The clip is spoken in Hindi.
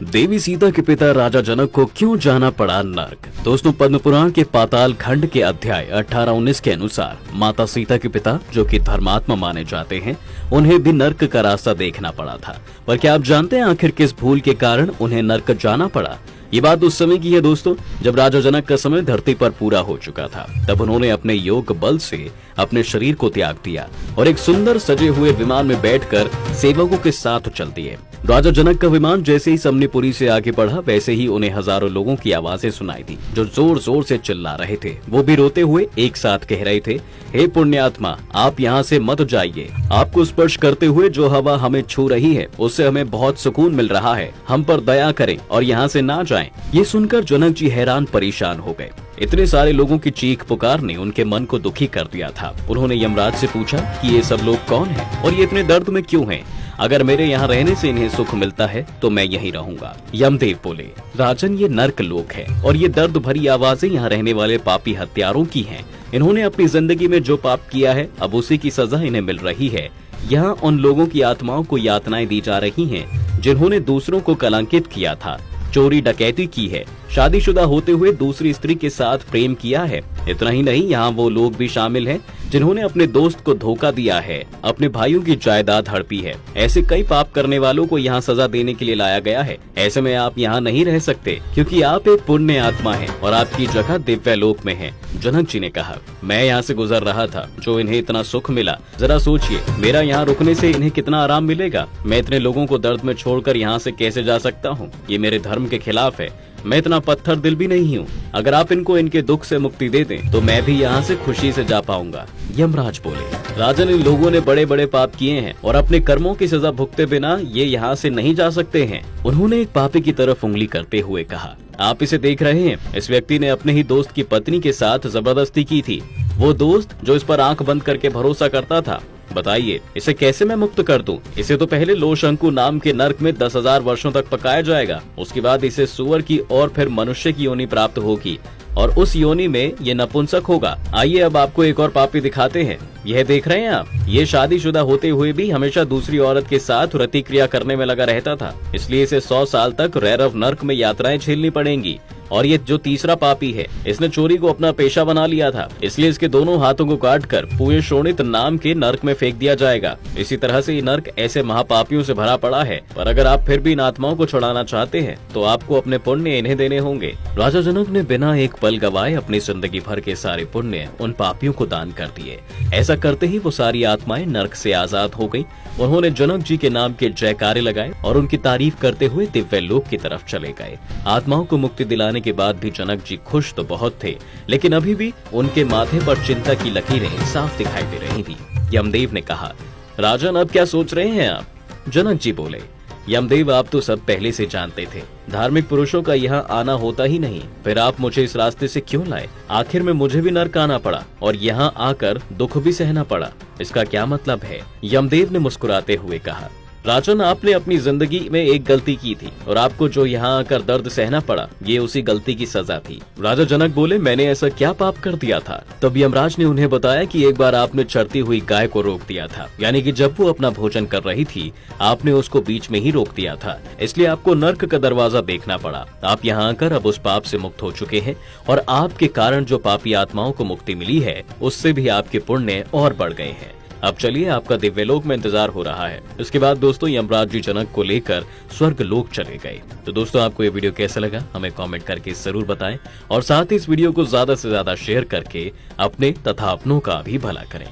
देवी सीता के पिता राजा जनक को क्यों जाना पड़ा नर्क। दोस्तों, पद्म पुराण के पाताल खंड के अध्याय 18-19 के अनुसार माता सीता के पिता, जो कि धर्मात्मा माने जाते हैं, उन्हें भी नर्क का रास्ता देखना पड़ा था। पर क्या आप जानते हैं आखिर किस भूल के कारण उन्हें नर्क जाना पड़ा? ये बात उस समय की है दोस्तों, जब राजा जनक का समय धरती पर पूरा हो चुका था। तब उन्होंने अपने योग बल से अपने शरीर को त्याग दिया और एक सुंदर सजे हुए विमान में बैठकर सेवकों के साथ चल दिए। राजा जनक का विमान जैसे ही समनीपुरी से आगे बढ़ा, वैसे ही उन्हें हजारों लोगों की आवाजें सुनाई दी, जो जोर जोर से चिल्ला रहे थे। वो भी रोते हुए एक साथ कह रहे थे, हे पुण्यात्मा, आप यहाँ से मत जाइए। आपको स्पर्श करते हुए जो हवा हमें छू रही है, उससे हमें बहुत सुकून मिल रहा है। हम पर दया करें और यहाँ से ना जाएं। ये सुनकर जनक जी हैरान परेशान हो गए। इतने सारे लोगों की चीख पुकार ने उनके मन को दुखी कर दिया था। उन्होंने यमराज से पूछा कि ये सब लोग कौन हैं और ये इतने दर्द में क्यों हैं? अगर मेरे यहाँ रहने से इन्हें सुख मिलता है तो मैं यहीं रहूंगा। यमदेव बोले, राजन, ये नर्क लोक है और ये दर्द भरी आवाजें यहाँ रहने वाले पापी हत्यारों की हैं। इन्होंने अपनी जिंदगी में जो पाप किया है, अब उसी की सजा इन्हें मिल रही है। यहाँ उन लोगों की आत्माओं को यातनाएं दी जा रही हैं जिन्होंने दूसरों को कलंकित किया था, चोरी डकैती की है, शादीशुदा होते हुए दूसरी स्त्री के साथ प्रेम किया है। इतना ही नहीं, यहाँ वो लोग भी शामिल हैं जिन्होंने अपने दोस्त को धोखा दिया है, अपने भाइयों की जायदाद हड़पी है। ऐसे कई पाप करने वालों को यहाँ सजा देने के लिए लाया गया है। ऐसे में आप यहाँ नहीं रह सकते, क्योंकि आप एक पुण्य आत्मा हैं और आपकी जगह दिव्य लोक में है। जनक जी ने कहा, मैं यहाँ से गुजर रहा था, जो इन्हें इतना सुख मिला, जरा सोचिए, मेरा यहाँ रुकने से इन्हें कितना आराम मिलेगा। मैं इतने लोगों को दर्द में छोड़कर यहाँ से कैसे जा सकता हूँ? ये मेरे धर्म के खिलाफ है। मैं इतना पत्थर दिल भी नहीं हूँ। अगर आप इनको इनके दुख से मुक्ति दे दें तो मैं भी यहाँ से खुशी से जा पाऊंगा। यमराज बोले, राजन, इन लोगों ने बड़े बड़े पाप किए हैं और अपने कर्मों की सजा भुगते बिना ये यहाँ से नहीं जा सकते हैं। उन्होंने एक पापी की तरफ उंगली करते हुए कहा, आप इसे देख रहे हैं? इस व्यक्ति ने अपने ही दोस्त की पत्नी के साथ जबरदस्ती की थी। वो दोस्त जो इस पर आंख बंद करके भरोसा करता था। बताइए, इसे कैसे मैं मुक्त कर दूं? इसे तो पहले लोशंकु नाम के नर्क में 10,000 वर्षों तक पकाया जाएगा। उसके बाद इसे सुअर की और फिर मनुष्य की योनि प्राप्त होगी और उस योनि में ये नपुंसक होगा। आइए अब आपको एक और पापी दिखाते हैं। यह देख रहे हैं आप? ये शादीशुदा होते हुए भी हमेशा दूसरी औरत के साथ रतिक्रिया करने में लगा रहता था। इसलिए इसे 100 साल तक रैरव नर्क में यात्राएं झेलनी पड़ेंगी। और ये जो तीसरा पापी है, इसने चोरी को अपना पेशा बना लिया था, इसलिए इसके दोनों हाथों को काटकर पूरे शोणित नाम के नर्क में फेंक दिया जाएगा। इसी तरह से ये नर्क ऐसे महापापियों से भरा पड़ा है। पर अगर आप फिर भी इन आत्माओं को छुड़ाना चाहते हैं तो आपको अपने पुण्य इन्हें देने होंगे। राजा जनक ने बिना एक पल गवाए अपनी जिंदगी भर के सारे पुण्य उन पापियों को दान कर दिए। ऐसा करते ही वो सारी आत्माएं नर्क से आजाद हो गयी। उन्होंने जनक जी के नाम के जयकारे लगाए और उनकी तारीफ करते हुए दिव्य लोक की तरफ चले गए। आत्माओं को मुक्ति दिलाने के बाद भी जनक जी खुश तो बहुत थे, लेकिन अभी भी उनके माथे पर चिंता की लकीरें साफ दिखाई दे रही थी। यमदेव ने कहा, राजन, अब क्या सोच रहे हैं आप? जनक जी बोले, यमदेव, आप तो सब पहले से जानते थे, धार्मिक पुरुषों का यहाँ आना होता ही नहीं। फिर आप मुझे इस रास्ते से क्यों लाए? आखिर में मुझे भी नर्क आना पड़ा और यहाँ आकर दुख भी सहना पड़ा। इसका क्या मतलब है? यमदेव ने मुस्कुराते हुए कहा, राजन, आपने अपनी जिंदगी में एक गलती की थी और आपको जो यहाँ आकर दर्द सहना पड़ा, ये उसी गलती की सजा थी। राजा जनक बोले, मैंने ऐसा क्या पाप कर दिया था? तब यमराज ने उन्हें बताया कि एक बार आपने चरती हुई गाय को रोक दिया था, यानी कि जब वो अपना भोजन कर रही थी, आपने उसको बीच में ही रोक दिया था। इसलिए आपको नर्क का दरवाजा देखना पड़ा। आप यहाँ आकर अब उस पाप से मुक्त हो चुके हैं और आपके कारण जो पापी आत्माओं को मुक्ति मिली है, उससे भी आपके पुण्य और बढ़ गए हैं। अब चलिए, आपका दिव्यलोक में इंतजार हो रहा है। इसके बाद दोस्तों यमराज जी जनक को लेकर स्वर्ग लोक चले गए। तो दोस्तों, आपको ये वीडियो कैसा लगा हमें कमेंट करके जरूर बताएं और साथ ही इस वीडियो को ज्यादा से ज्यादा शेयर करके अपने तथा अपनों का भी भला करें।